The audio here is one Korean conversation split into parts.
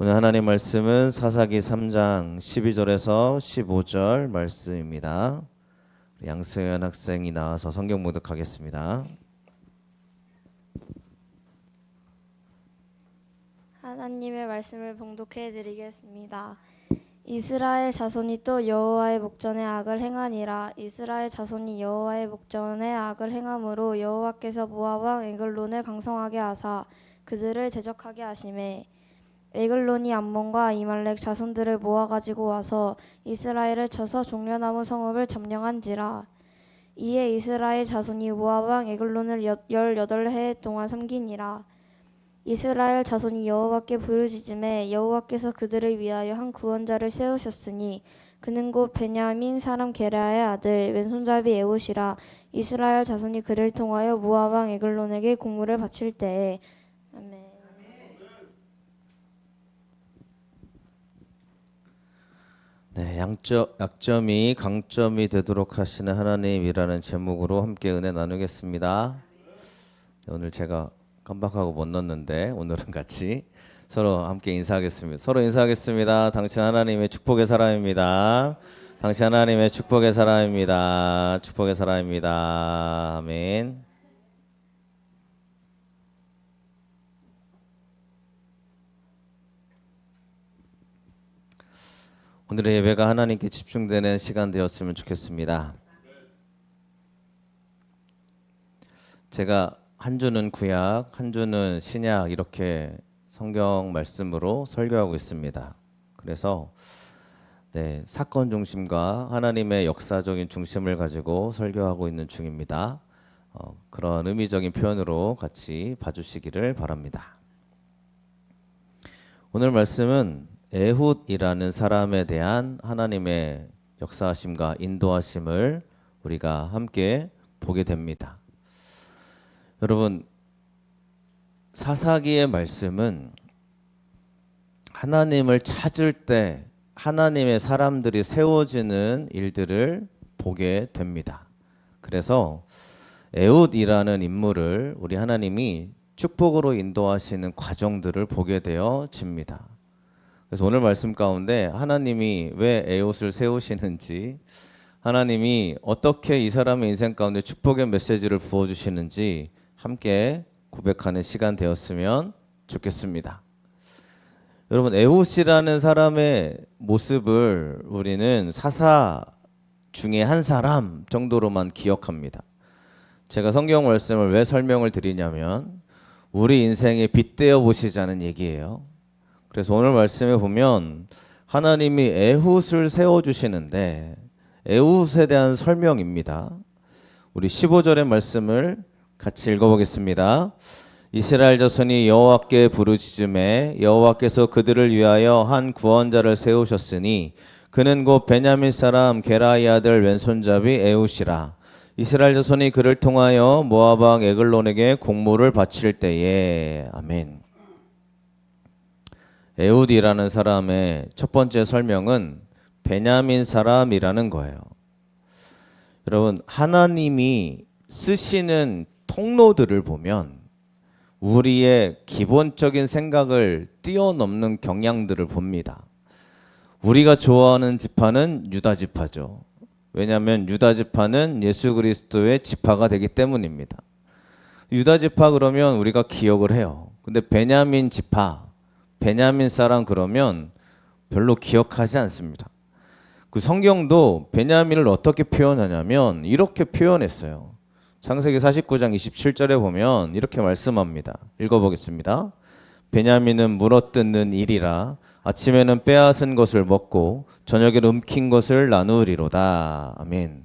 오늘 하나님 말씀은 사사기 3장 12절에서 15절 말씀입니다. 양승현 학생이 나와서 성경 봉독하겠습니다. 하나님의 말씀을 봉독해 드리겠습니다. 이스라엘 자손이 또 여호와의 목전에 악을 행하니라. 이스라엘 자손이 여호와의 목전에 악을 행함으로 여호와께서 모압 왕 에글론을 강성하게 하사 그들을 대적하게 하시매 에글론이 암몬과 아히말렉 자손들을 모아 가지고 와서 이스라엘을 쳐서 종려나무 성읍을 점령한지라. 이에 이스라엘 자손이 모압 왕 에글론을 18해 동안 섬기니라. 이스라엘 자손이 여호와께 부르짖음에 여호와께서 그들을 위하여 한 구원자를 세우셨으니 그는 곧 베냐민 사람 게라의 아들 왼손잡이 에훗이라. 이스라엘 자손이 그를 통하여 모압 왕 에글론에게 공물을 바칠 때에 아멘. 네, 약점이 강점이 되도록 하시는 하나님이라는 제목으로 함께 은혜 나누겠습니다. 오늘 제가 깜빡하고 못 넣었는데 오늘은 같이 서로 함께 인사하겠습니다. 서로 인사하겠습니다. 당신 하나님의 축복의 사람입니다. 당신 하나님의 축복의 사람입니다. 축복의 사람입니다. 아멘. 오늘의 예배가 하나님께 집중되는 시간 되었으면 좋겠습니다. 제가 한 주는 구약, 한 주는 신약 이렇게 성경 말씀으로 설교하고 있습니다. 그래서 사건 중심과 하나님의 역사적인 중심을 가지고 설교하고 있는 중입니다. 그런 의미적인 표현으로 같이 봐주시기를 바랍니다. 오늘 말씀은 에훗이라는 사람에 대한 하나님의 역사하심과 인도하심을 우리가 함께 보게 됩니다. 여러분, 사사기의 말씀은 하나님을 찾을 때 하나님의 사람들이 세워지는 일들을 보게 됩니다. 그래서 에훗이라는 인물을 우리 하나님이 축복으로 인도하시는 과정들을 보게 되어집니다. 그래서 오늘 말씀 가운데 하나님이 왜 에훗을 세우시는지, 하나님이 어떻게 이 사람의 인생 가운데 축복의 메시지를 부어주시는지 함께 고백하는 시간 되었으면 좋겠습니다. 여러분, 에훗이라는 사람의 모습을 우리는 사사 중에 한 사람 정도로만 기억합니다. 제가 성경 말씀을 왜 설명을 드리냐면 우리 인생에 빗대어 보시자는 얘기예요. 그래서 오늘 말씀에 보면 하나님이 에훗을 세워주시는데 에훗에 대한 설명입니다. 우리 15절의 말씀을 같이 읽어보겠습니다. 이스라엘 자손이 여호와께 부르짖음에 여호와께서 그들을 위하여 한 구원자를 세우셨으니 그는 곧 베냐민 사람 게라의 아들 왼손잡이 에훗이라. 이스라엘 자손이 그를 통하여 모압 왕 에글론에게 공물을 바칠 때에. 아멘. 에훗이라는 사람의 첫 번째 설명은 베냐민 사람이라는 거예요. 여러분, 하나님이 쓰시는 통로들을 보면 우리의 기본적인 생각을 뛰어넘는 경향들을 봅니다. 우리가 좋아하는 지파는 유다 지파죠. 왜냐하면 유다 지파는 예수 그리스도의 지파가 되기 때문입니다. 유다 지파 그러면 우리가 기억을 해요. 근데 베냐민 지파, 베냐민 사람 그러면 별로 기억하지 않습니다. 그 성경도 베냐민을 어떻게 표현하냐면 이렇게 표현했어요. 창세기 49장 27절에 보면 이렇게 말씀합니다. 읽어보겠습니다. 베냐민은 물어뜯는 일이라 아침에는 빼앗은 것을 먹고 저녁에 움킨 것을 나누리로다. 아멘.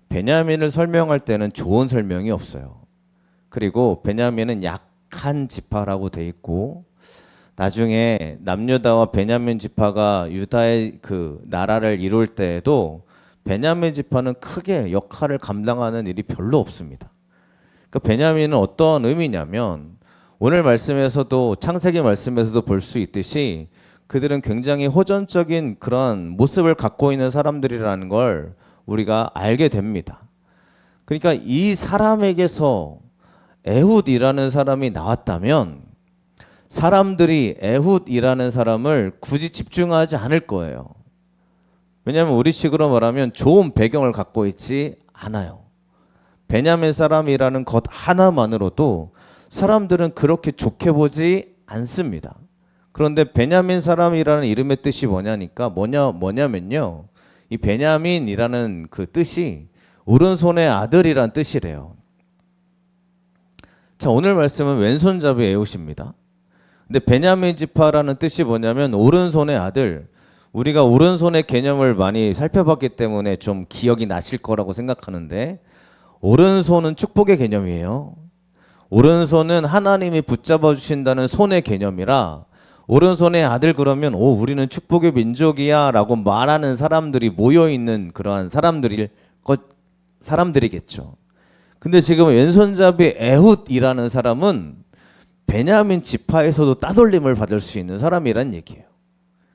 베냐민을 설명할 때는 좋은 설명이 없어요. 그리고 베냐민은 약한 지파라고 돼 있고 나중에 남유다와 베냐민 지파가 유다의 그 나라를 이룰 때에도 베냐민 지파는 크게 역할을 감당하는 일이 별로 없습니다. 그러니까 베냐민은 어떤 의미냐면 오늘 말씀에서도 창세기 말씀에서도 볼 수 있듯이 그들은 굉장히 호전적인 그런 모습을 갖고 있는 사람들이라는 걸 우리가 알게 됩니다. 그러니까 이 사람에게서 에훗이라는 사람이 나왔다면 사람들이 에훗이라는 사람을 굳이 집중하지 않을 거예요. 왜냐하면 우리식으로 말하면 좋은 배경을 갖고 있지 않아요. 베냐민 사람이라는 것 하나만으로도 사람들은 그렇게 좋게 보지 않습니다. 그런데 베냐민 사람이라는 이름의 뜻이 뭐냐면요. 이 베냐민이라는 그 뜻이 오른손의 아들이란 뜻이래요. 자, 오늘 말씀은 왼손잡이 에훗입니다. 근데 베냐민 지파라는 뜻이 뭐냐면 오른손의 아들. 우리가 오른손의 개념을 많이 살펴봤기 때문에 좀 기억이 나실 거라고 생각하는데 오른손은 축복의 개념이에요. 오른손은 하나님이 붙잡아 주신다는 손의 개념이라 오른손의 아들 그러면 우리는 축복의 민족이야 라고 말하는 사람들이 모여있는 그러한 사람들이겠죠. 근데 지금 왼손잡이 에훗이라는 사람은 베냐민 지파에서도 따돌림을 받을 수 있는 사람이란 얘기예요.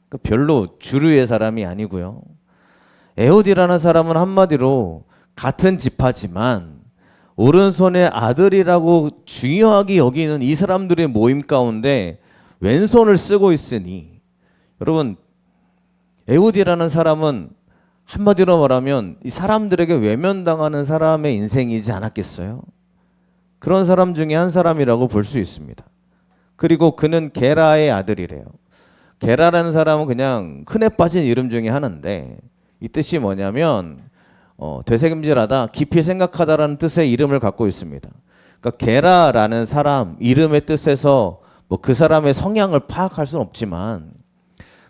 그러니까 별로 주류의 사람이 아니고요. 에훗이라는 사람은 한마디로 같은 지파지만 오른손의 아들이라고 중요하게 여기는 이 사람들의 모임 가운데 왼손을 쓰고 있으니 여러분 에훗이라는 사람은 한마디로 말하면 이 사람들에게 외면당하는 사람의 인생이지 않았겠어요? 그런 사람 중에 한 사람이라고 볼 수 있습니다. 그리고 그는 게라의 아들이래요. 게라라는 사람은 그냥 흔해 빠진 이름 중에 하나인데 이 뜻이 뭐냐면 되새김질하다, 깊이 생각하다라는 뜻의 이름을 갖고 있습니다. 그러니까 게라라는 사람 이름의 뜻에서 뭐 그 사람의 성향을 파악할 수는 없지만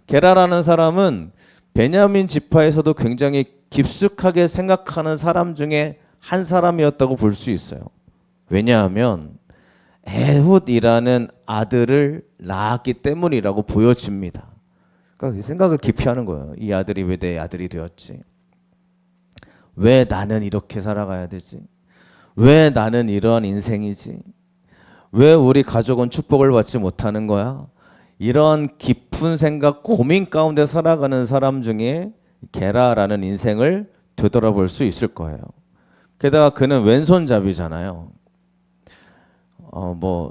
게라라는 사람은 베냐민 지파에서도 굉장히 깊숙하게 생각하는 사람 중에 한 사람이었다고 볼 수 있어요. 왜냐하면 에훗이라는 아들을 낳았기 때문이라고 보여집니다. 그러니까 생각을 깊이 하는 거예요. 이 아들이 왜 내 아들이 되었지? 왜 나는 이렇게 살아가야 되지? 왜 나는 이러한 인생이지? 왜 우리 가족은 축복을 받지 못하는 거야? 이런 깊은 생각, 고민 가운데 살아가는 사람 중에 게라라는 인생을 되돌아볼 수 있을 거예요. 게다가 그는 왼손잡이잖아요.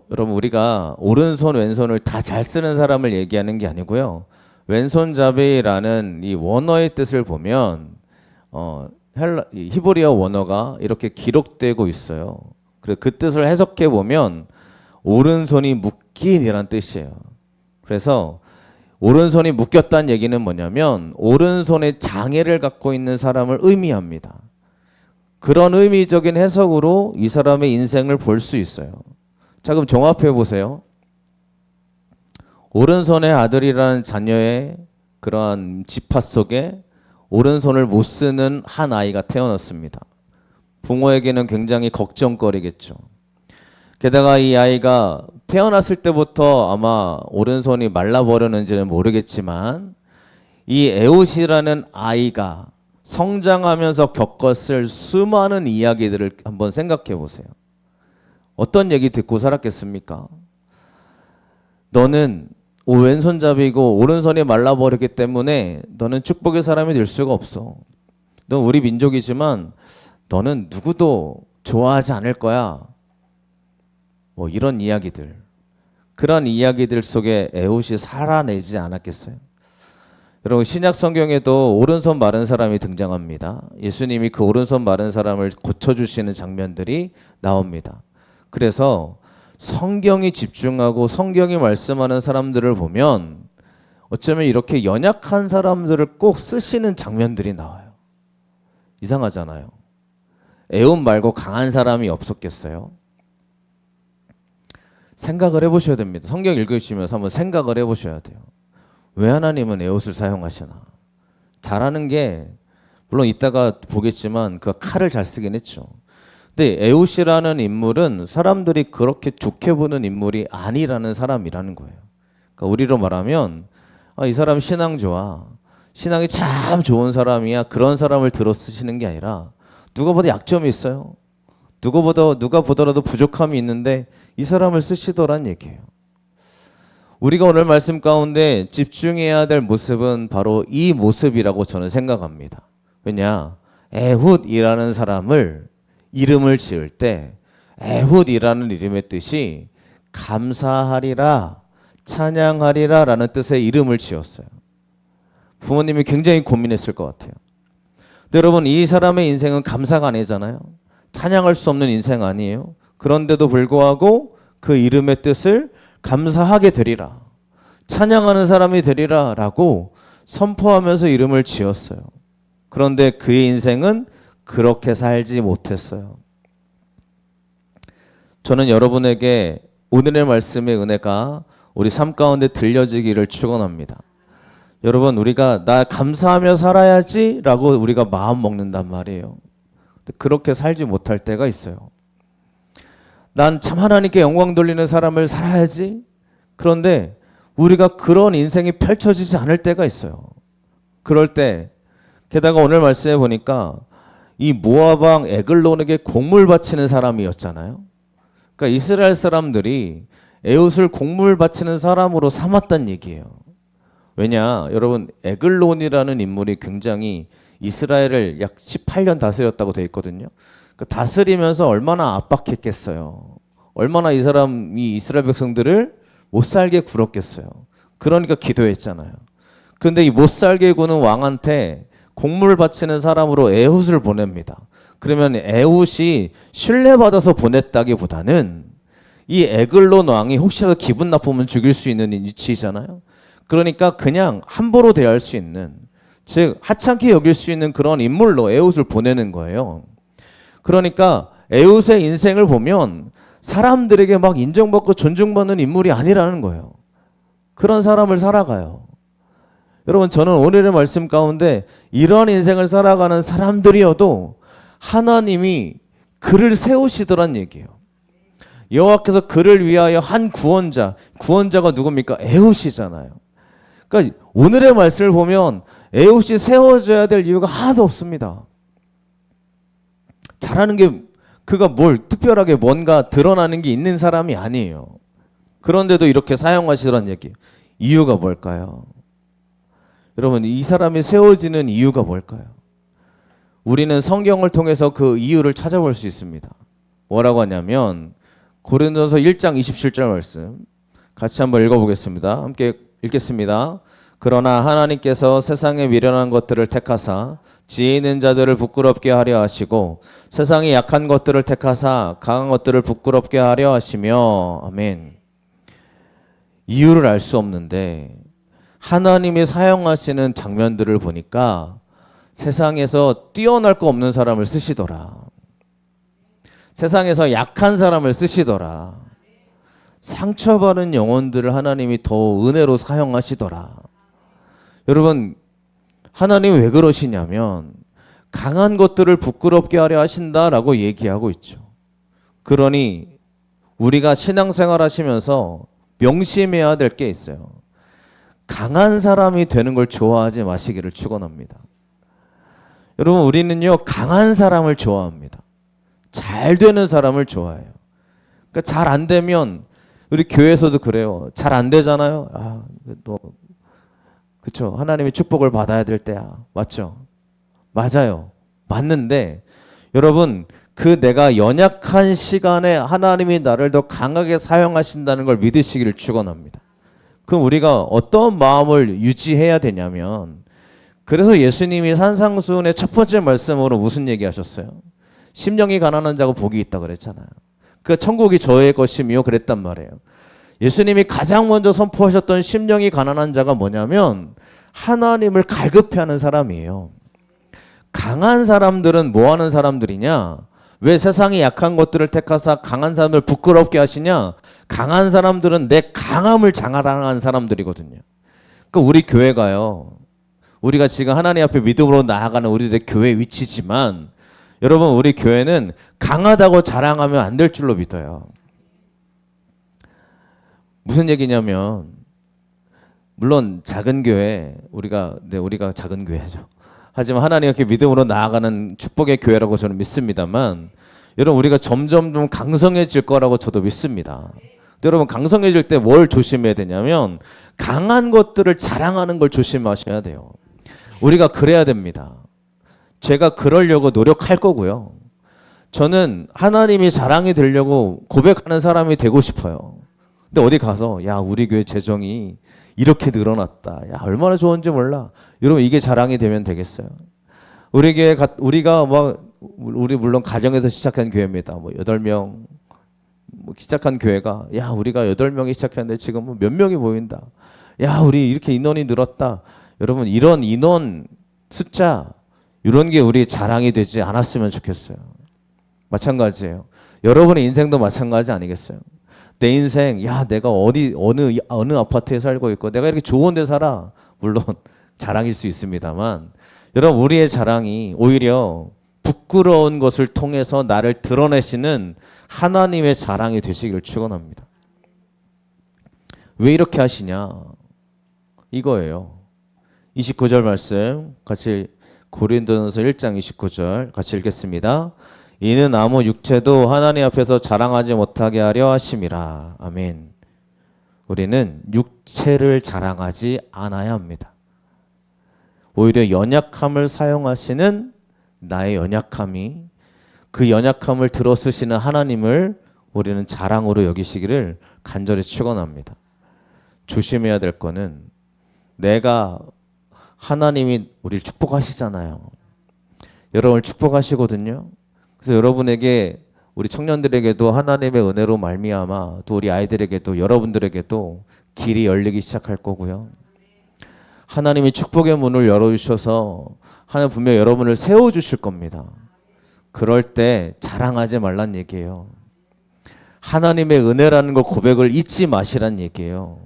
여러분 우리가 오른손 왼손을 다 잘 쓰는 사람을 얘기하는 게 아니고요. 왼손잡이라는 이 원어의 뜻을 보면 히브리어 원어가 이렇게 기록되고 있어요. 그래서 그 뜻을 해석해 보면 오른손이 묶인이란 뜻이에요. 그래서 오른손이 묶였다는 얘기는 뭐냐면 오른손에 장애를 갖고 있는 사람을 의미합니다. 그런 의미적인 해석으로 이 사람의 인생을 볼 수 있어요. 자, 그럼 종합해 보세요. 오른손의 아들이라는 자녀의 그러한 지파 속에 오른손을 못 쓰는 한 아이가 태어났습니다. 부모에게는 굉장히 걱정거리겠죠. 게다가 이 아이가 태어났을 때부터 아마 오른손이 말라버렸는지는 모르겠지만 이 에훗이라는 아이가 성장하면서 겪었을 수많은 이야기들을 한번 생각해 보세요. 어떤 얘기 듣고 살았겠습니까? 너는 왼손잡이고 오른손이 말라버렸기 때문에 너는 축복의 사람이 될 수가 없어. 넌 우리 민족이지만 너는 누구도 좋아하지 않을 거야. 뭐 이런 이야기들. 그런 이야기들 속에 에훗이 살아내지 않았겠어요? 여러분 신약 성경에도 오른손 마른 사람이 등장합니다. 예수님이 그 오른손 마른 사람을 고쳐주시는 장면들이 나옵니다. 그래서 성경이 집중하고 성경이 말씀하는 사람들을 보면 어쩌면 이렇게 연약한 사람들을 꼭 쓰시는 장면들이 나와요. 이상하잖아요. 에훗 말고 강한 사람이 없었겠어요? 생각을 해보셔야 됩니다. 성경 읽으시면서 한번 생각을 해보셔야 돼요. 왜 하나님은 에훗을 사용하시나? 잘하는 게 물론 이따가 보겠지만 그 칼을 잘 쓰긴 했죠. 근데 에훗이라는 인물은 사람들이 그렇게 좋게 보는 인물이 아니라는 사람이라는 거예요. 그러니까 우리로 말하면 이 사람 신앙 좋아. 신앙이 참 좋은 사람이야. 그런 사람을 들어 쓰시는 게 아니라 누가 보다 약점이 있어요. 누가 보더라도 부족함이 있는데 이 사람을 쓰시더란 얘기예요. 우리가 오늘 말씀 가운데 집중해야 될 모습은 바로 이 모습이라고 저는 생각합니다. 왜냐? 에훗이라는 사람을 이름을 지을 때 에훗이라는 이름의 뜻이 감사하리라, 찬양하리라 라는 뜻의 이름을 지었어요. 부모님이 굉장히 고민했을 것 같아요. 근데 여러분, 이 사람의 인생은 감사가 아니잖아요. 찬양할 수 없는 인생 아니에요. 그런데도 불구하고 그 이름의 뜻을 감사하게 되리라, 찬양하는 사람이 되리라 라고 선포하면서 이름을 지었어요. 그런데 그의 인생은 그렇게 살지 못했어요. 저는 여러분에게 오늘의 말씀의 은혜가 우리 삶 가운데 들려지기를 축원합니다. 여러분, 우리가 나 감사하며 살아야지 라고 우리가 마음 먹는단 말이에요. 그렇게 살지 못할 때가 있어요. 난 참 하나님께 영광 돌리는 사람을 살아야지. 그런데 우리가 그런 인생이 펼쳐지지 않을 때가 있어요. 그럴 때, 게다가 오늘 말씀해 보니까 이 모압 왕 에글론에게 곡물 바치는 사람이었잖아요. 그러니까 이스라엘 사람들이 에웃을 곡물 바치는 사람으로 삼았단 얘기예요. 왜냐, 여러분, 에글론이라는 인물이 굉장히 이스라엘을 약 18년 다스렸다고 되어 있거든요. 그 다스리면서 얼마나 압박했겠어요. 얼마나 이 사람이 이스라엘 백성들을 못 살게 굴었겠어요. 그러니까 기도했잖아요. 그런데 이 못 살게 구는 왕한테 곡물 바치는 사람으로 에훗을 보냅니다. 그러면 에훗이 신뢰받아서 보냈다기보다는 이 에글론 왕이 혹시라도 기분 나쁘면 죽일 수 있는 위치잖아요. 그러니까 그냥 함부로 대할 수 있는, 즉 하찮게 여길 수 있는 그런 인물로 에훗을 보내는 거예요. 그러니까 에훗의 인생을 보면 사람들에게 막 인정받고 존중받는 인물이 아니라는 거예요. 그런 사람을 살아가요. 여러분, 저는 오늘의 말씀 가운데 이러한 인생을 살아가는 사람들이어도 하나님이 그를 세우시더란 얘기예요. 여호와께서 그를 위하여 한 구원자가 누굽니까? 에훗이잖아요. 그러니까 오늘의 말씀을 보면 에훗이 세워져야 될 이유가 하나도 없습니다. 잘하는 게 그가 뭘 특별하게 뭔가 드러나는 게 있는 사람이 아니에요. 그런데도 이렇게 사용하시더란 얘기예요. 이유가 뭘까요? 여러분, 이 사람이 세워지는 이유가 뭘까요? 우리는 성경을 통해서 그 이유를 찾아볼 수 있습니다. 뭐라고 하냐면 고린도전서 1장 27절 말씀 같이 한번 읽어보겠습니다. 함께 읽겠습니다. 그러나 하나님께서 세상에 미련한 것들을 택하사 지혜 있는 자들을 부끄럽게 하려 하시고 세상에 약한 것들을 택하사 강한 것들을 부끄럽게 하려 하시며. 아멘. 이유를 알 수 없는데 하나님이 사용하시는 장면들을 보니까 세상에서 뛰어날 거 없는 사람을 쓰시더라. 세상에서 약한 사람을 쓰시더라. 상처받은 영혼들을 하나님이 더 은혜로 사용하시더라. 여러분, 하나님이 왜 그러시냐면 강한 것들을 부끄럽게 하려 하신다라고 얘기하고 있죠. 그러니 우리가 신앙생활 하시면서 명심해야 될 게 있어요. 강한 사람이 되는 걸 좋아하지 마시기를 축원합니다. 여러분, 우리는요 강한 사람을 좋아합니다. 잘 되는 사람을 좋아해요. 그러니까 잘 안 되면, 우리 교회에서도 그래요. 잘 안 되잖아요. 너 그렇죠. 하나님의 축복을 받아야 될 때야. 맞죠? 맞아요. 맞는데 여러분, 그 내가 연약한 시간에 하나님이 나를 더 강하게 사용하신다는 걸 믿으시기를 축원합니다. 그럼 우리가 어떤 마음을 유지해야 되냐면, 그래서 예수님이 산상수훈의 첫 번째 말씀으로 무슨 얘기하셨어요? 심령이 가난한 자가 복이 있다 그랬잖아요. 그 천국이 저의 것이며 그랬단 말이에요. 예수님이 가장 먼저 선포하셨던 심령이 가난한 자가 뭐냐면 하나님을 갈급해하는 사람이에요. 강한 사람들은 뭐 하는 사람들이냐? 왜 세상이 약한 것들을 택하사 강한 사람들 부끄럽게 하시냐? 강한 사람들은 내 강함을 자랑하는 사람들이거든요. 그러니까 우리 교회가요, 우리가 지금 하나님 앞에 믿음으로 나아가는 우리들의 교회 위치지만, 여러분, 우리 교회는 강하다고 자랑하면 안 될 줄로 믿어요. 무슨 얘기냐면, 물론 작은 교회, 우리가 작은 교회죠. 하지만 하나님 앞에 믿음으로 나아가는 축복의 교회라고 저는 믿습니다만, 여러분, 우리가 점점 좀 강성해질 거라고 저도 믿습니다. 여러분, 강성해질 때 뭘 조심해야 되냐면 강한 것들을 자랑하는 걸 조심하셔야 돼요. 우리가 그래야 됩니다. 제가 그러려고 노력할 거고요. 저는 하나님이 자랑이 되려고 고백하는 사람이 되고 싶어요. 근데 어디 가서 야 우리 교회 재정이 이렇게 늘어났다. 야 얼마나 좋은지 몰라. 여러분 이게 자랑이 되면 되겠어요? 우리 교회 우리가 우리 물론 가정에서 시작한 교회입니다. 뭐 8명 시작한 교회가 야 우리가 8명이 시작했는데 지금 몇 명이 보인다. 야 우리 이렇게 인원이 늘었다. 여러분 이런 인원 숫자 이런 게 우리 자랑이 되지 않았으면 좋겠어요. 마찬가지예요. 여러분의 인생도 마찬가지 아니겠어요? 내 인생 야 내가 어느 아파트에 살고 있고 내가 이렇게 좋은 데 살아. 물론 자랑일 수 있습니다만 여러분 우리의 자랑이 오히려 부끄러운 것을 통해서 나를 드러내시는 하나님의 자랑이 되시기를 축원합니다. 왜 이렇게 하시냐? 이거예요. 29절 말씀 같이 고린도전서 1장 29절 같이 읽겠습니다. 이는 아무 육체도 하나님 앞에서 자랑하지 못하게 하려 하심이라. 아멘. 우리는 육체를 자랑하지 않아야 합니다. 오히려 연약함을 사용하시는 나의 연약함이 그 연약함을 들어쓰시는 하나님을 우리는 자랑으로 여기시기를 간절히 축원합니다. 조심해야 될 거는 내가 하나님이 우리를 축복하시잖아요. 여러분을 축복하시거든요. 그래서 여러분에게 우리 청년들에게도 하나님의 은혜로 말미암아 또 우리 아이들에게도 여러분들에게도 길이 열리기 시작할 거고요. 하나님이 축복의 문을 열어주셔서 하나님 분명히 여러분을 세워주실 겁니다. 그럴 때 자랑하지 말란 얘기예요. 하나님의 은혜라는 걸 고백을 잊지 마시란 얘기예요.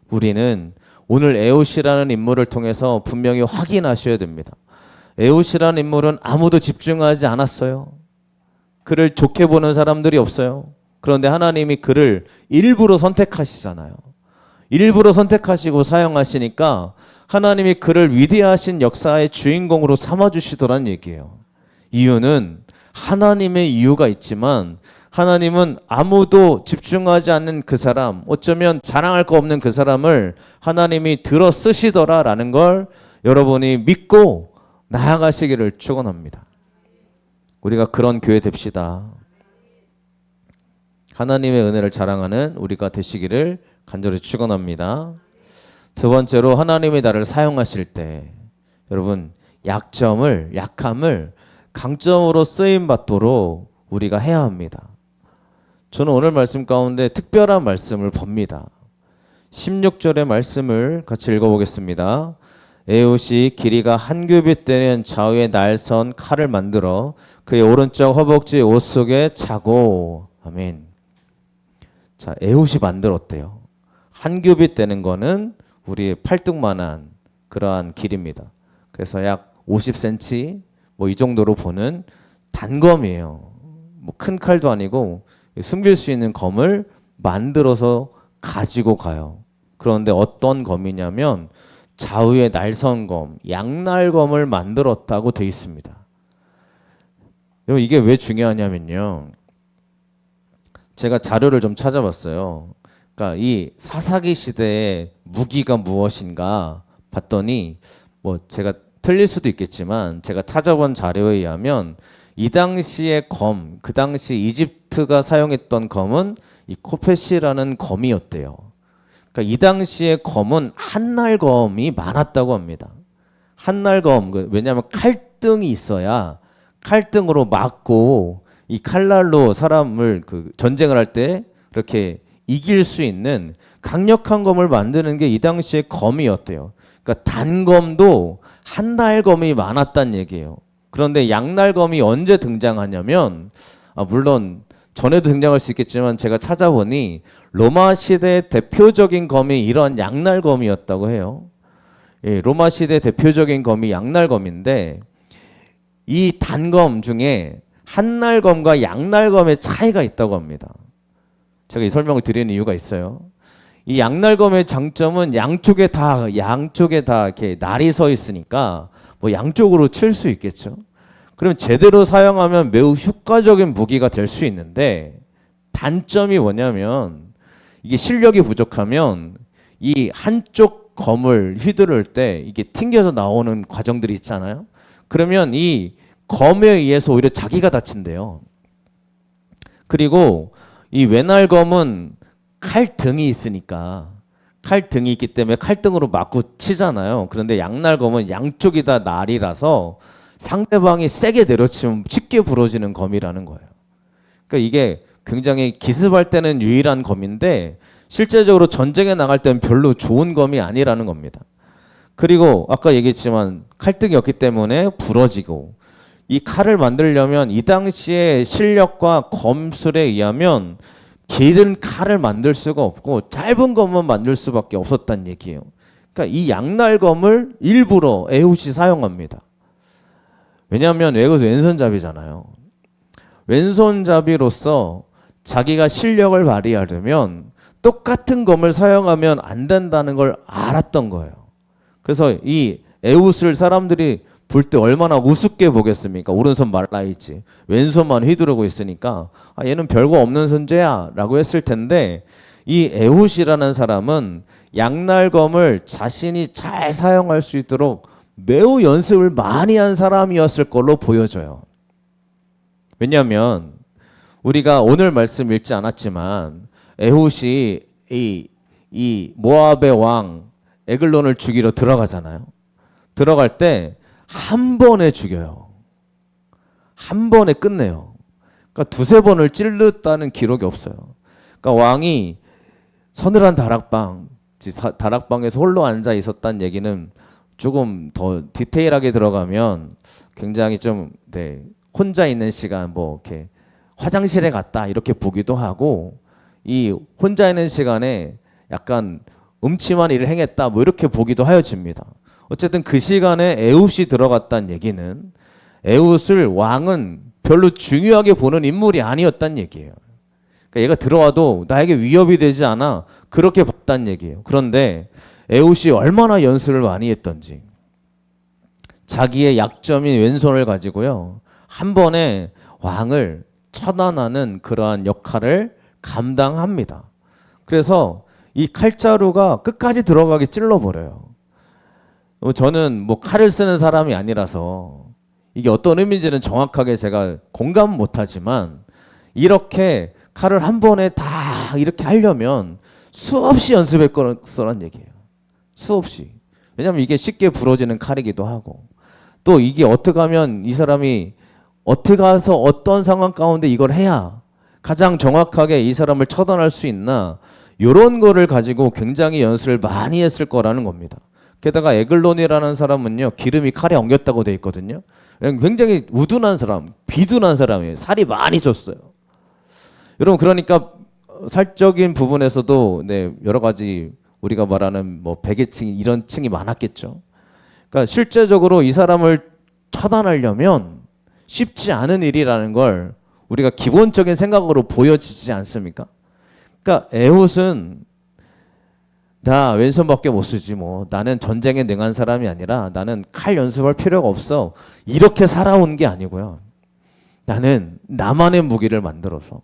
우리는 오늘 에웃이라는 인물을 통해서 분명히 확인하셔야 됩니다. 에웃이라는 인물은 아무도 집중하지 않았어요. 그를 좋게 보는 사람들이 없어요. 그런데 하나님이 그를 일부러 선택하시잖아요. 일부러 선택하시고 사용하시니까 하나님이 그를 위대하신 역사의 주인공으로 삼아주시더란 얘기예요. 이유는 하나님의 이유가 있지만 하나님은 아무도 집중하지 않는 그 사람, 어쩌면 자랑할 거 없는 그 사람을 하나님이 들어 쓰시더라라는 걸 여러분이 믿고 나아가시기를 축원합니다. 우리가 그런 교회 됩시다. 하나님의 은혜를 자랑하는 우리가 되시기를 간절히 축원합니다. 두 번째로 하나님이 나를 사용하실 때 여러분 약함을 강점으로 쓰임 받도록 우리가 해야 합니다. 저는 오늘 말씀 가운데 특별한 말씀을 봅니다. 16절의 말씀을 같이 읽어보겠습니다. 에웃이 길이가 한 규빗 되는 좌우에 날선 칼을 만들어 그의 오른쪽 허벅지 옷 속에 차고. 아멘. 자, 에웃이 만들었대요. 한 규빗 되는 거는 우리의 팔뚝만한 그러한 길입니다. 그래서 약 50cm 뭐 이 정도로 보는 단검이에요. 뭐 큰 칼도 아니고 숨길 수 있는 검을 만들어서 가지고 가요. 그런데 어떤 검이냐면 좌우의 날선검, 양날검을 만들었다고 돼 있습니다. 여러분 이게 왜 중요하냐면요. 제가 자료를 좀 찾아봤어요. 그러니까 이 사사기 시대의 무기가 무엇인가 봤더니 뭐 제가 틀릴 수도 있겠지만 제가 찾아본 자료에 의하면 이 당시의 검, 그 당시 이집트가 사용했던 검은 이 코페시라는 검이었대요. 그러니까 이 당시의 검은 한날검이 많았다고 합니다. 한날검, 왜냐하면 칼등이 있어야 칼등으로 막고 이 칼날로 사람을 전쟁을 할 때 그렇게 이길 수 있는 강력한 검을 만드는 게 이 당시의 검이었대요. 그러니까 단검도 한날검이 많았단 얘기예요. 그런데 양날검이 언제 등장하냐면 물론 전에도 등장할 수 있겠지만 제가 찾아보니 로마 시대 대표적인 검이 이런 양날검이었다고 해요. 예, 로마 시대 대표적인 검이 양날검인데 이 단검 중에 한날검과 양날검의 차이가 있다고 합니다. 제가 이 설명을 드리는 이유가 있어요. 이 양날검의 장점은 양쪽에 다 이렇게 날이 서 있으니까 뭐 양쪽으로 칠 수 있겠죠. 그럼 제대로 사용하면 매우 효과적인 무기가 될 수 있는데 단점이 뭐냐면 이게 실력이 부족하면 이 한쪽 검을 휘두를 때 이게 튕겨서 나오는 과정들이 있잖아요. 그러면 이 검에 의해서 오히려 자기가 다친대요. 그리고 이 외날검은 칼등이 있으니까 칼등이 있기 때문에 칼등으로 맞고 치잖아요. 그런데 양날검은 양쪽이 다 날이라서 상대방이 세게 내려치면 쉽게 부러지는 검이라는 거예요. 그러니까 이게 굉장히 기습할 때는 유일한 검인데 실제적으로 전쟁에 나갈 때는 별로 좋은 검이 아니라는 겁니다. 그리고 아까 얘기했지만 칼등이 없기 때문에 부러지고, 이 칼을 만들려면 이 당시의 실력과 검술에 의하면 길은 칼을 만들 수가 없고 짧은 검만 만들 수밖에 없었단 얘기예요. 그러니까 이 양날검을 일부러 에훗이 사용합니다. 왜냐하면 에훗은 왼손잡이잖아요. 왼손잡이로서 자기가 실력을 발휘하려면 똑같은 검을 사용하면 안 된다는 걸 알았던 거예요. 그래서 이 에훗을 사람들이 볼 때 얼마나 우습게 보겠습니까? 오른손 말라있지, 왼손만 휘두르고 있으니까 얘는 별거 없는 존재야 라고 했을 텐데, 이 에훗이라는 사람은 양날검을 자신이 잘 사용할 수 있도록 매우 연습을 많이 한 사람이었을 걸로 보여져요. 왜냐하면 우리가 오늘 말씀 읽지 않았지만 에훗이 이 모압의 왕 에글론을 죽이러 들어가잖아요. 들어갈 때 한 번에 죽여요. 한 번에 끝내요. 그러니까 두세 번을 찔렀다는 기록이 없어요. 그러니까 왕이 서늘한 다락방에서 홀로 앉아 있었다는 얘기는 조금 더 디테일하게 들어가면 굉장히 좀 혼자 있는 시간, 뭐 이렇게 화장실에 갔다 이렇게 보기도 하고, 이 혼자 있는 시간에 약간 음침한 일을 행했다 뭐 이렇게 보기도 하여집니다. 어쨌든 그 시간에 에훗이 들어갔다는 얘기는 에훗을 왕은 별로 중요하게 보는 인물이 아니었다는 얘기예요. 그러니까 얘가 들어와도 나에게 위협이 되지 않아 그렇게 봤다는 얘기예요. 그런데 에훗이 얼마나 연습을 많이 했던지, 자기의 약점인 왼손을 가지고요 한 번에 왕을 처단하는 그러한 역할을 감당합니다. 그래서 이 칼자루가 끝까지 들어가게 찔러버려요. 저는 뭐 칼을 쓰는 사람이 아니라서 이게 어떤 의미인지는 정확하게 제가 공감 못하지만, 이렇게 칼을 한 번에 다 이렇게 하려면 수없이 연습했거란 얘기예요. 수없이. 왜냐하면 이게 쉽게 부러지는 칼이기도 하고, 또 이게 어떻게 하면 이 사람이 어떻게 가서 어떤 상황 가운데 이걸 해야 가장 정확하게 이 사람을 처단할 수 있나, 이런 거를 가지고 굉장히 연습을 많이 했을 거라는 겁니다. 게다가 에글론이라는 사람은요 기름이 칼에 엉겼다고 돼 있거든요. 굉장히 우둔한 사람, 비둔한 사람이에요. 살이 많이 쪘어요. 여러분, 그러니까 살적인 부분에서도 여러 가지 우리가 말하는 뭐 베개층 이런 층이 많았겠죠. 그러니까 실제적으로 이 사람을 처단하려면 쉽지 않은 일이라는 걸 우리가 기본적인 생각으로 보여지지 않습니까? 그러니까 에훗은 나 왼손밖에 못 쓰지 뭐, 나는 전쟁에 능한 사람이 아니라 나는 칼 연습할 필요가 없어, 이렇게 살아온 게 아니고요. 나는 나만의 무기를 만들어서,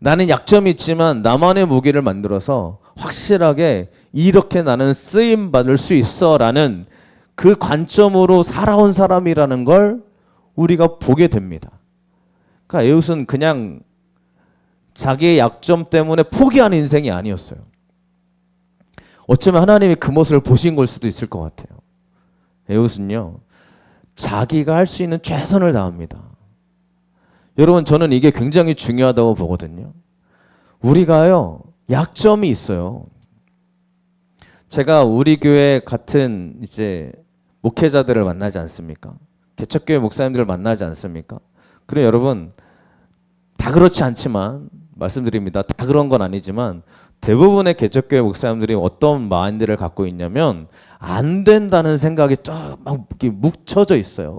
나는 약점이 있지만 나만의 무기를 만들어서 확실하게 이렇게 나는 쓰임 받을 수 있어 라는 그 관점으로 살아온 사람이라는 걸 우리가 보게 됩니다. 그러니까 에훗은 그냥 자기의 약점 때문에 포기한 인생이 아니었어요. 어쩌면 하나님이 그 모습을 보신 걸 수도 있을 것 같아요. 에훗은요 자기가 할 수 있는 최선을 다합니다. 여러분, 저는 이게 굉장히 중요하다고 보거든요. 우리가요 약점이 있어요. 제가 우리 교회 같은 이제 목회자들을 만나지 않습니까? 개척교회 목사님들을 만나지 않습니까? 그래, 여러분, 다 그렇지 않지만 말씀드립니다. 다 그런 건 아니지만 대부분의 개척교회 목사님들이 어떤 마인드를 갖고 있냐면 안 된다는 생각이 막 묵혀져 있어요.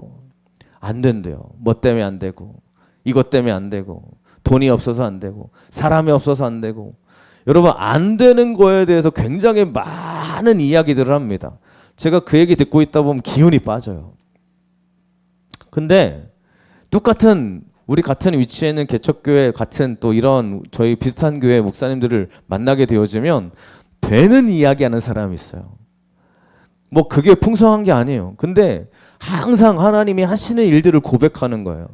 안 된대요. 뭐 때문에 안 되고, 이것 때문에 안 되고, 돈이 없어서 안 되고, 사람이 없어서 안 되고. 여러분, 안 되는 거에 대해서 굉장히 많은 이야기들을 합니다. 제가 그 얘기 듣고 있다 보면 기운이 빠져요. 근데 똑같은 우리 같은 위치에 있는 개척교회 같은 또 이런 저희 비슷한 교회 목사님들을 만나게 되어지면 되는 이야기하는 사람이 있어요. 뭐 그게 풍성한 게 아니에요. 근데 항상 하나님이 하시는 일들을 고백하는 거예요.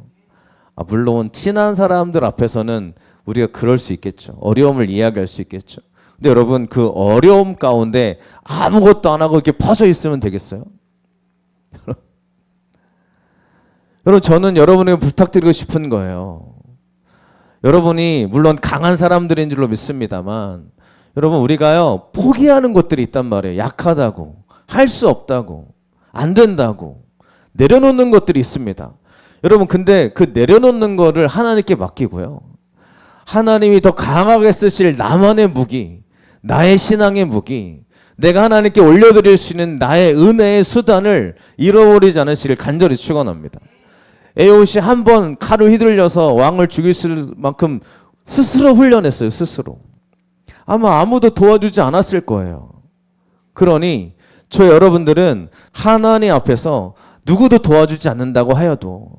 물론 친한 사람들 앞에서는 우리가 그럴 수 있겠죠. 어려움을 이야기할 수 있겠죠. 근데 여러분, 그 어려움 가운데 아무것도 안 하고 이렇게 퍼져 있으면 되겠어요? 여러분, 저는 여러분에게 부탁드리고 싶은 거예요. 여러분이 물론 강한 사람들인 줄로 믿습니다만, 여러분, 우리가요 포기하는 것들이 있단 말이에요. 약하다고, 할 수 없다고, 안 된다고 내려놓는 것들이 있습니다. 여러분, 근데 그 내려놓는 거를 하나님께 맡기고요, 하나님이 더 강하게 쓰실 나만의 무기, 나의 신앙의 무기, 내가 하나님께 올려드릴 수 있는 나의 은혜의 수단을 잃어버리지 않으시길 간절히 축원합니다. 에봇이 한 번 칼을 휘둘려서 왕을 죽일 만큼 스스로 훈련했어요. 스스로. 아마 아무도 도와주지 않았을 거예요. 그러니 저 여러분들은 하나님 앞에서 누구도 도와주지 않는다고 하여도,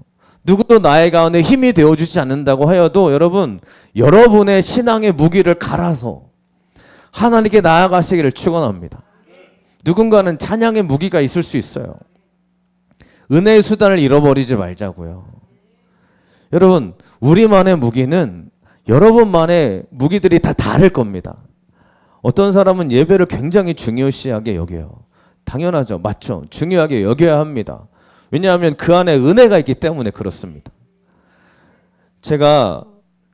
누구도 나의 가운데 힘이 되어주지 않는다고 하여도, 여러분, 여러분의 신앙의 무기를 갈아서 하나님께 나아가시기를 축원합니다. 누군가는 찬양의 무기가 있을 수 있어요. 은혜의 수단을 잃어버리지 말자고요. 여러분, 우리만의 무기는 여러분만의 무기들이 다 다를 겁니다. 어떤 사람은 예배를 굉장히 중요시하게 여겨요. 당연하죠. 맞죠. 중요하게 여겨야 합니다. 왜냐하면 그 안에 은혜가 있기 때문에 그렇습니다. 제가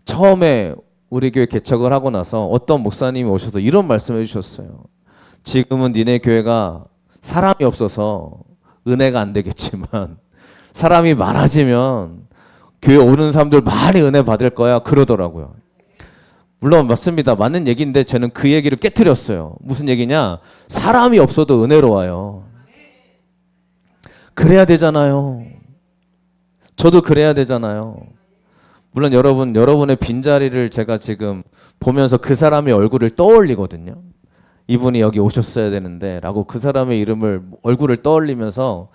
처음에 우리 교회 개척을 하고 나서 어떤 목사님이 오셔서 이런 말씀을 해주셨어요. 지금은 니네 교회가 사람이 없어서 은혜가 안 되겠지만 사람이 많아지면 교회 오는 사람들 많이 은혜 받을 거야, 그러더라고요. 물론 맞습니다. 맞는 얘기인데 저는 그 얘기를 깨트렸어요. 무슨 얘기냐? 사람이 없어도 은혜로 와요. 그래야 되잖아요. 저도 그래야 되잖아요. 물론 여러분의 빈자리를 제가 지금 보면서 그 사람의 얼굴을 떠올리거든요. 이분이 여기 오셨어야 되는데 라고 그 사람의 얼굴을 떠올리면서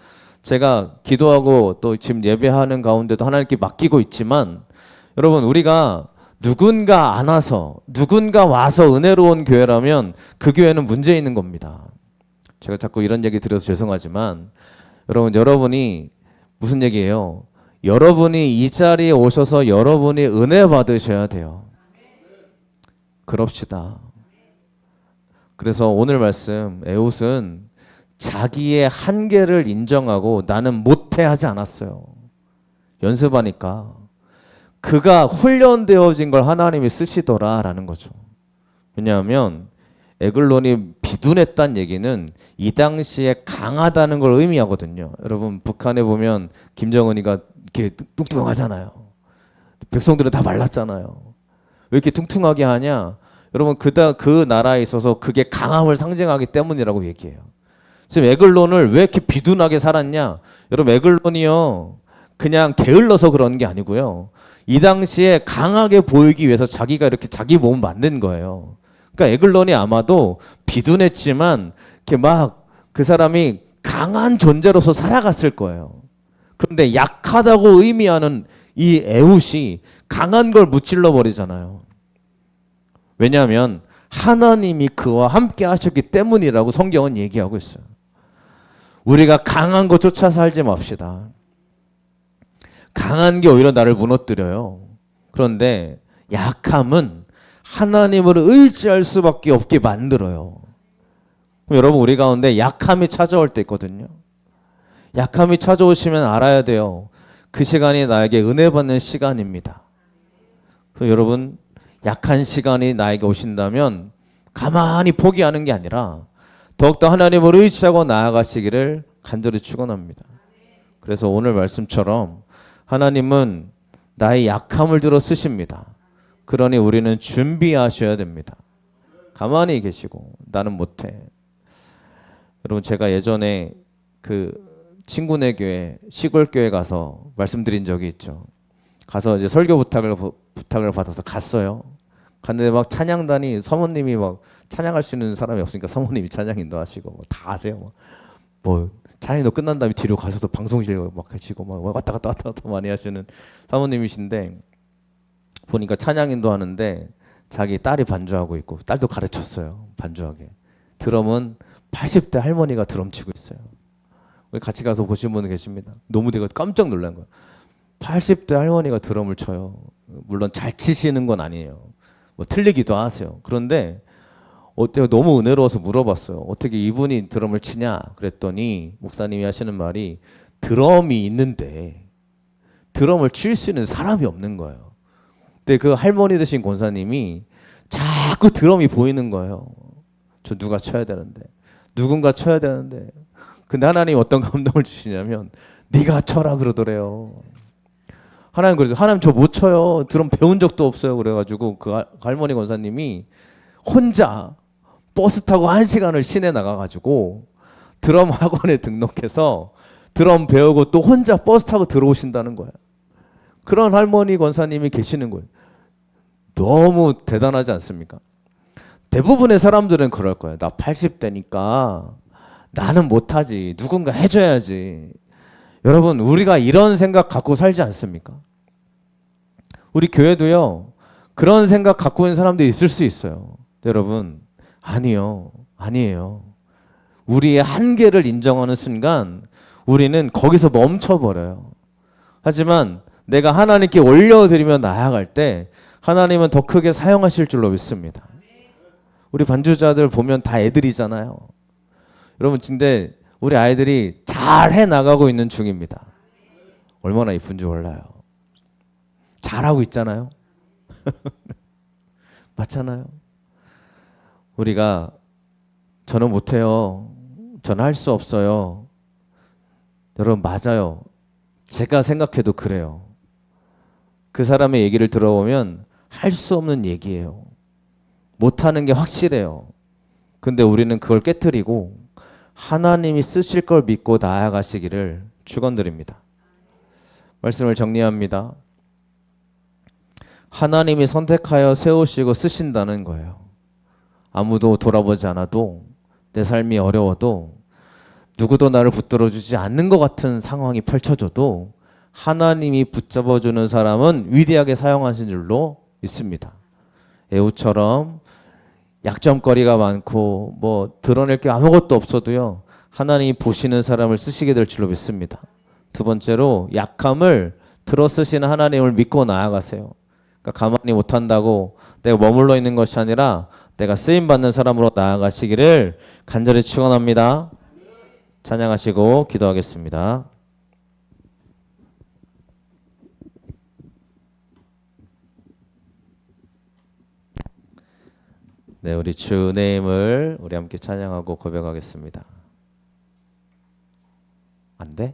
제가 기도하고 또 지금 예배하는 가운데도 하나님께 맡기고 있지만, 여러분, 우리가 누군가 안 와서, 누군가 와서 은혜로운 교회라면 그 교회는 문제 있는 겁니다. 제가 자꾸 이런 얘기 드려서 죄송하지만, 여러분이 무슨 얘기예요? 여러분이 이 자리에 오셔서 여러분이 은혜 받으셔야 돼요. 그럽시다. 그래서 오늘 말씀, 에봇은 자기의 한계를 인정하고 나는 못해 하지 않았어요. 연습하니까. 그가 훈련되어진 걸 하나님이 쓰시더라라는 거죠. 왜냐하면 에글론이 비둔했다는 얘기는 이 당시에 강하다는 걸 의미하거든요. 여러분, 북한에 보면 김정은이가 이렇게 뚱뚱하잖아요. 백성들은 다 말랐잖아요. 왜 이렇게 뚱뚱하게 하냐? 여러분, 그 나라에 있어서 그게 강함을 상징하기 때문이라고 얘기해요. 지금 에글론을 왜 이렇게 비둔하게 살았냐? 여러분, 에글론이요, 그냥 게을러서 그런 게 아니고요, 이 당시에 강하게 보이기 위해서 자기가 이렇게 자기 몸을 만든 거예요. 그러니까 에글론이 아마도 비둔했지만 이렇게 막 그 사람이 강한 존재로서 살아갔을 거예요. 그런데 약하다고 의미하는 이 에봇이 강한 걸 무찔러 버리잖아요. 왜냐하면 하나님이 그와 함께 하셨기 때문이라고 성경은 얘기하고 있어요. 우리가 강한 거 쫓아 살지 맙시다. 강한 게 오히려 나를 무너뜨려요. 그런데 약함은 하나님을 의지할 수밖에 없게 만들어요. 그럼 여러분, 우리 가운데 약함이 찾아올 때 있거든요. 약함이 찾아오시면 알아야 돼요. 그 시간이 나에게 은혜 받는 시간입니다. 그래서 여러분, 약한 시간이 나에게 오신다면 가만히 포기하는 게 아니라 더욱더 하나님을 의지하고 나아가시기를 간절히 축원합니다. 그래서 오늘 말씀처럼 하나님은 나의 약함을 들어 쓰십니다. 그러니 우리는 준비하셔야 됩니다. 가만히 계시고 나는 못해. 여러분, 제가 예전에 그 친구네 교회, 시골 교회 가서 말씀드린 적이 있죠. 가서 이제 설교 부탁을 받아서 갔어요. 갔는데 막 찬양단이, 사모님이 막 찬양할 수 있는 사람이 없으니까 사모님이 찬양 인도하시고 다 하세요. 뭐 찬양 인도 끝난 다음에 뒤로 가셔서 방송실 막 하시고 막 왔다 갔다 많이 하시는 사모님이신데, 보니까 찬양 인도하는데 자기 딸이 반주하고 있고 딸도 가르쳤어요. 반주하게. 드럼은 80대 할머니가 드럼 치고 있어요. 같이 가서 보신 분 계십니다. 너무 내가 깜짝 놀란 거예요. 80대 할머니가 드럼을 쳐요. 물론 잘 치시는 건 아니에요. 뭐 틀리기도 하세요. 그런데 어때요? 너무 은혜로워서 물어봤어요. 어떻게 이분이 드럼을 치냐? 그랬더니 목사님이 하시는 말이 드럼이 있는데 드럼을 칠 수 있는 사람이 없는 거예요. 근데 그 할머니 되신 권사님이 자꾸 드럼이 보이는 거예요. 저 누가 쳐야 되는데, 누군가 쳐야 되는데. 근데 하나님 어떤 감동을 주시냐면 네가 쳐라 그러더래요. 하나님 그래서 하나님 저 못 쳐요. 드럼 배운 적도 없어요. 그래가지고 그 할머니 권사님이 혼자 버스 타고 1시간을 시내 나가가지고 드럼 학원에 등록해서 드럼 배우고 또 혼자 버스 타고 들어오신다는 거예요. 그런 할머니 권사님이 계시는 거예요. 너무 대단하지 않습니까? 대부분의 사람들은 그럴 거예요. 나 80대니까 나는 못하지. 누군가 해줘야지. 여러분, 우리가 이런 생각 갖고 살지 않습니까? 우리 교회도요, 그런 생각 갖고 있는 사람들이 있을 수 있어요. 여러분, 아니요. 아니에요. 우리의 한계를 인정하는 순간 우리는 거기서 멈춰버려요. 하지만 내가 하나님께 올려드리며 나아갈 때 하나님은 더 크게 사용하실 줄로 믿습니다. 우리 반주자들 보면 다 애들이잖아요. 여러분, 근데 우리 아이들이 잘 해나가고 있는 중입니다. 얼마나 이쁜지 몰라요. 잘하고 있잖아요. 맞잖아요. 우리가 저는 못해요. 저는 할 수 없어요. 여러분, 맞아요. 제가 생각해도 그래요. 그 사람의 얘기를 들어보면 할 수 없는 얘기예요. 못하는 게 확실해요. 근데 우리는 그걸 깨트리고 하나님이 쓰실 걸 믿고 나아가시기를 축원드립니다. 말씀을 정리합니다. 하나님이 선택하여 세우시고 쓰신다는 거예요. 아무도 돌아보지 않아도 내 삶이 어려워도 누구도 나를 붙들어주지 않는 것 같은 상황이 펼쳐져도 하나님이 붙잡아주는 사람은 위대하게 사용하신 줄로 믿습니다. 에후처럼 약점거리가 많고 뭐 드러낼 게 아무것도 없어도요, 하나님이 보시는 사람을 쓰시게 될 줄로 믿습니다. 두 번째로 약함을 들어 쓰시는 하나님을 믿고 나아가세요. 그러니까 가만히 못한다고 내가 머물러 있는 것이 아니라 내가 쓰임받는 사람으로 나아가시기를 간절히 축원합니다. 찬양하시고 기도하겠습니다. 네, 우리 주 은혜임을 우리 함께 찬양하고 고백하겠습니다. 안 돼?